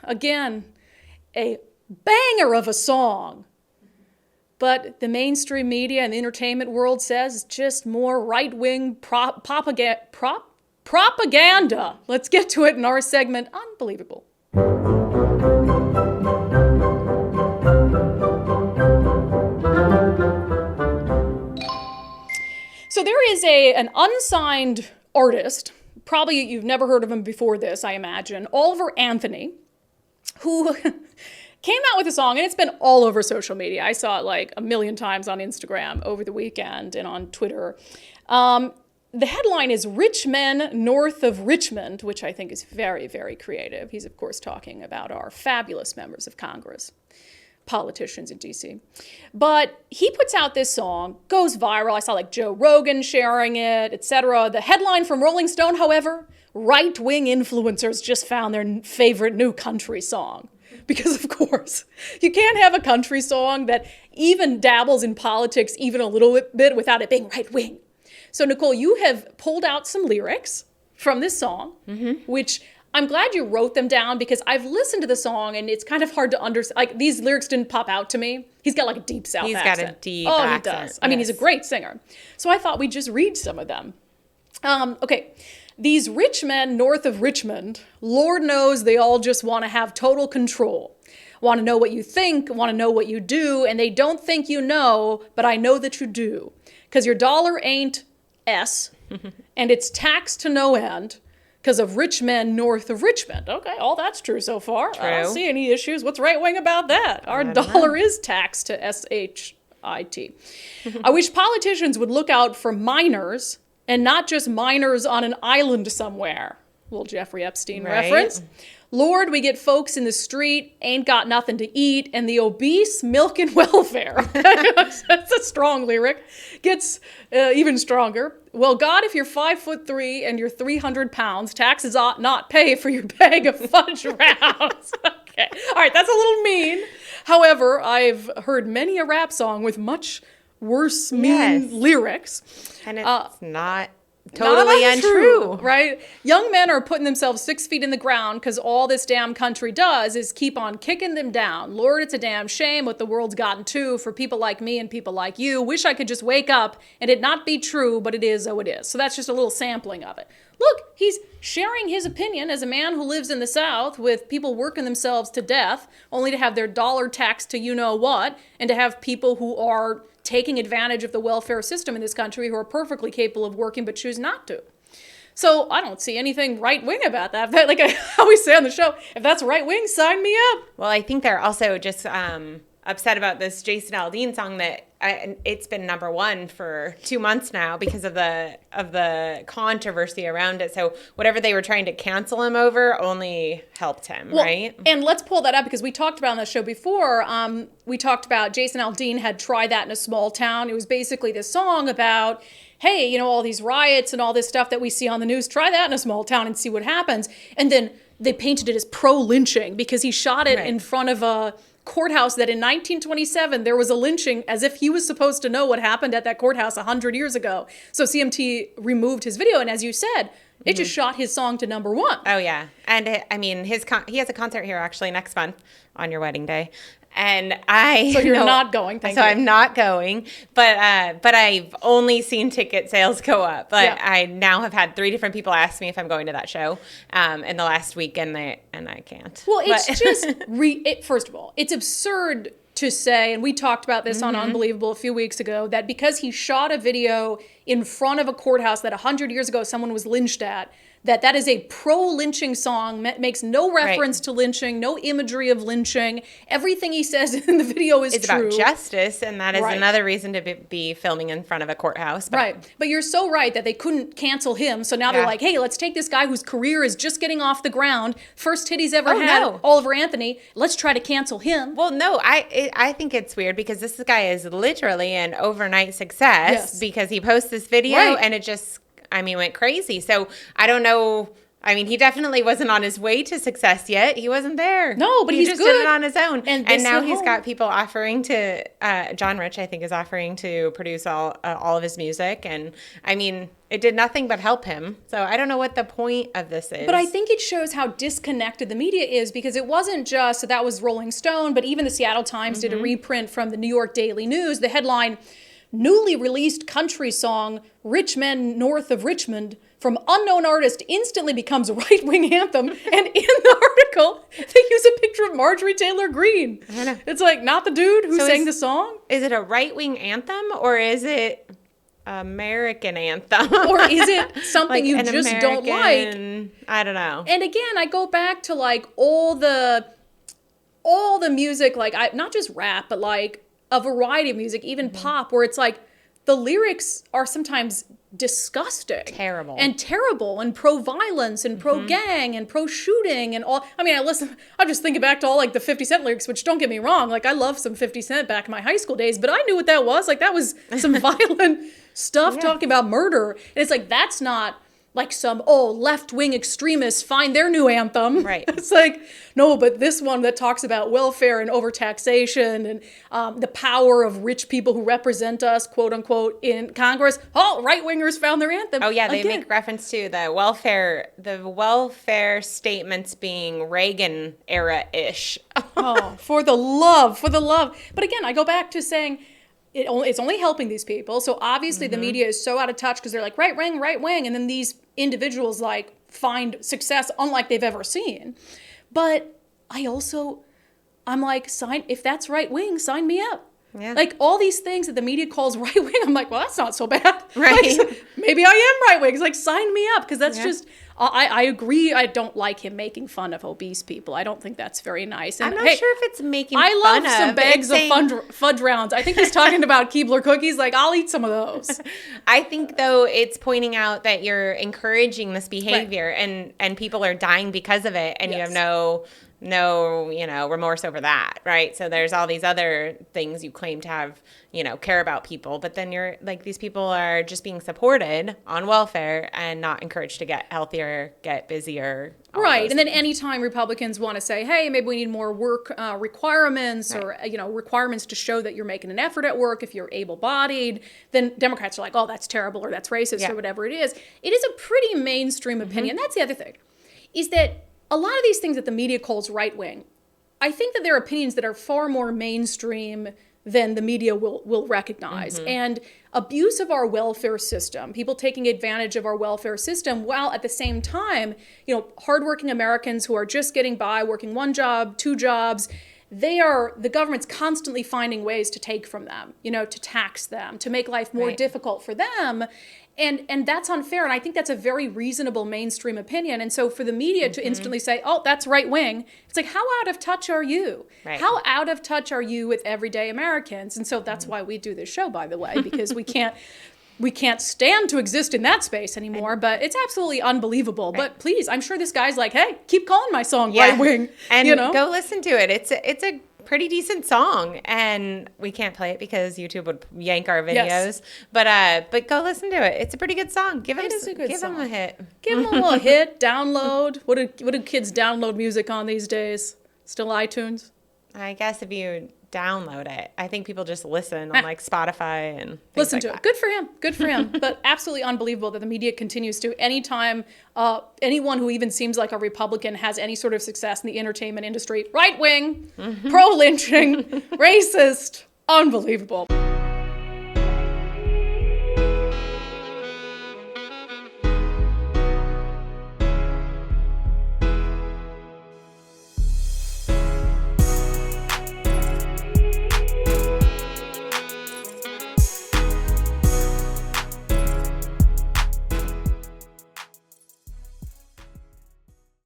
again, a banger of a song. But the mainstream media and the entertainment world says it's just more right-wing propaganda. Let's get to it in our segment, Unbelievable. So there is an unsigned artist, probably you've never heard of him before this, I imagine, Oliver Anthony, who came out with a song, and it's been all over social media. I saw it like a million times on Instagram over the weekend and on Twitter. The headline is Rich Men North of Richmond, which I think is very, very creative. He's, of course, talking about our fabulous members of Congress, politicians in D.C. But he puts out this song, goes viral. I saw like Joe Rogan sharing it, etc. The headline from Rolling Stone, however, right-wing influencers just found their favorite new country song. Because, of course, you can't have a country song that even dabbles in politics even a little bit without it being right-wing. So, Nicole, you have pulled out some lyrics from this song, which I'm glad you wrote them down because I've listened to the song and it's kind of hard to understand. Like, these lyrics didn't pop out to me. He's got like a deep South accent. He's got a deep accent. Oh, he does. I mean, he's a great singer. So I thought we'd just read some of them. Okay. These rich men north of Richmond, Lord knows they all just want to have total control. Want to know what you think, want to know what you do, and they don't think you know, but I know that you do. Because your dollar ain't S, and it's taxed to no end because of rich men north of Richmond. Okay, all that's true so far. True. I don't see any issues. What's right-wing about that? Our dollar is taxed to SHIT. I wish politicians would look out for minors and not just minors on an island somewhere. Little Jeffrey Epstein reference. Lord, we get folks in the street, ain't got nothing to eat, and the obese milking welfare. That's a strong lyric. Gets even stronger. Well, God, if you're 5'3" and you're 300 pounds, taxes ought not pay for your bag of fudge rounds. Okay. All right, that's a little mean. However, I've heard many a rap song with much worse, mean lyrics. And it's not totally untrue. Right? Young men are putting themselves 6 feet in the ground because all this damn country does is keep on kicking them down. Lord, it's a damn shame what the world's gotten to for people like me and people like you. Wish I could just wake up and it not be true, but it is, oh it is. So that's just a little sampling of it. Look, he's sharing his opinion as a man who lives in the South with people working themselves to death, only to have their dollar taxed to you-know-what, and to have people who are taking advantage of the welfare system in this country who are perfectly capable of working but choose not to. So I don't see anything right-wing about that. Like I always say on the show, if that's right-wing, sign me up. Well, I think they're also just upset about this Jason Aldean song that it's been number one for 2 months now because of the controversy around it. So whatever they were trying to cancel him over only helped him, right? And let's pull that up because we talked about on the show before. We talked about Jason Aldean had tried that in a small town. It was basically this song about, hey, you know, all these riots and all this stuff that we see on the news. Try that in a small town and see what happens. And then they painted it as pro-lynching because he shot it in front of a courthouse that in 1927 there was a lynching, as if he was supposed to know what happened at that courthouse 100 years ago. So CMT removed his video, and as you said, it just shot his song to number one. Oh yeah, and I mean he has a concert here actually next month on your wedding day. And So you're not going, thank you. So I'm not going, but I've only seen ticket sales go up. But I now have had 3 different people ask me if I'm going to that show in the last week, and I can't. Well, it's just, first of all, it's absurd to say, and we talked about this on Unbelievable a few weeks ago, that because he shot a video in front of a courthouse that 100 years ago someone was lynched at, that is a pro-lynching song, makes no reference to lynching, no imagery of lynching. Everything he says in the video is true. It's about justice, and that is another reason to be filming in front of a courthouse. But you're so right that they couldn't cancel him, so now they're like, hey, let's take this guy whose career is just getting off the ground, first hit he's ever had, Oliver Anthony, let's try to cancel him. Well, no, I think it's weird because this guy is literally an overnight success because he posts this video and it just went crazy. So I don't know. I mean, he definitely wasn't on his way to success yet. He wasn't there. No, but he he's just good. did it on his own. And now he's home. got people offering to, John Rich, I think, is offering to produce all of his music. And I mean, it did nothing but help him. So I don't know what the point of this is. But I think it shows how disconnected the media is, because it wasn't just, so that was Rolling Stone, but even the Seattle Times did a reprint from the New York Daily News. The headline, newly released country song, Rich Men North of Richmond, from unknown artist instantly becomes a right-wing anthem. And in the article, they use a picture of Marjorie Taylor Greene. I know. It's like, not the dude who sang the song? Is it a right-wing anthem, or is it American anthem? Or is it something Like you an just don't like? I don't know. And again, I go back to like all the music, like not just rap, but like a variety of music, even pop, where it's like the lyrics are sometimes disgusting. Terrible. And pro-violence and pro-gang and pro-shooting and all. I mean, I'm just thinking back to all like the 50 Cent lyrics, which don't get me wrong, like I love some 50 Cent back in my high school days, but I knew what that was. Like that was some violent stuff talking about murder. And it's like, that's not like some, left-wing extremists find their new anthem. Right. It's like, no, but this one that talks about welfare and overtaxation and the power of rich people who represent us, quote unquote, in Congress. Oh, right-wingers found their anthem. Oh yeah, they make reference to the welfare statements being Reagan era-ish. For the love. But again, I go back to saying, it's only helping these people. So obviously the media is so out of touch because they're like right wing. And then these individuals like find success unlike they've ever seen. But I'm like, if that's right wing, sign me up. Yeah. Like all these things that the media calls right wing, I'm like, well, that's not so bad. Right. Like, maybe I am right wing. It's like, sign me up, because that's just, I agree. I don't like him making fun of obese people. I don't think that's very nice. And, I'm not sure if it's making fun of. I love some bags of fudge rounds. I think he's talking about Keebler cookies. Like, I'll eat some of those. I think, though, it's pointing out that you're encouraging this behavior, and people are dying because of it, and you have no remorse over that, right? So there's all these other things you claim to have, care about people, but then you're like, these people are just being supported on welfare and not encouraged to get healthier, get busier. Right. And then anytime Republicans want to say, hey, maybe we need more work requirements or, requirements to show that you're making an effort at work if you're able-bodied, then Democrats are like, oh, that's terrible or that's racist or whatever it is. It is a pretty mainstream opinion. That's the other thing, is that a lot of these things that the media calls right-wing, I think that they're opinions that are far more mainstream than the media will recognize. And abuse of our welfare system, people taking advantage of our welfare system, while at the same time, hardworking Americans who are just getting by, working one job, two jobs, the government's constantly finding ways to take from them, to tax them, to make life more difficult for them. And that's unfair. And I think that's a very reasonable mainstream opinion. And so for the media to instantly say, oh, that's right wing, it's like, how out of touch are you? Right. How out of touch are you with everyday Americans? And so that's why we do this show, by the way, because we can't stand to exist in that space anymore. But it's absolutely unbelievable. Right. But please, I'm sure this guy's like, hey, keep calling my song right wing. And go listen to it. It's a pretty decent song, and we can't play it because YouTube would yank our videos. But go listen to it. It's a pretty good song. Give him a hit. Give him a little hit. Download. What do kids download music on these days? Still iTunes? I guess if you download it, I think people just listen on like Spotify and listen to it. Good for him. But absolutely unbelievable that the media continues to. Anytime anyone who even seems like a Republican has any sort of success in the entertainment industry, right wing, pro lynching, racist, unbelievable.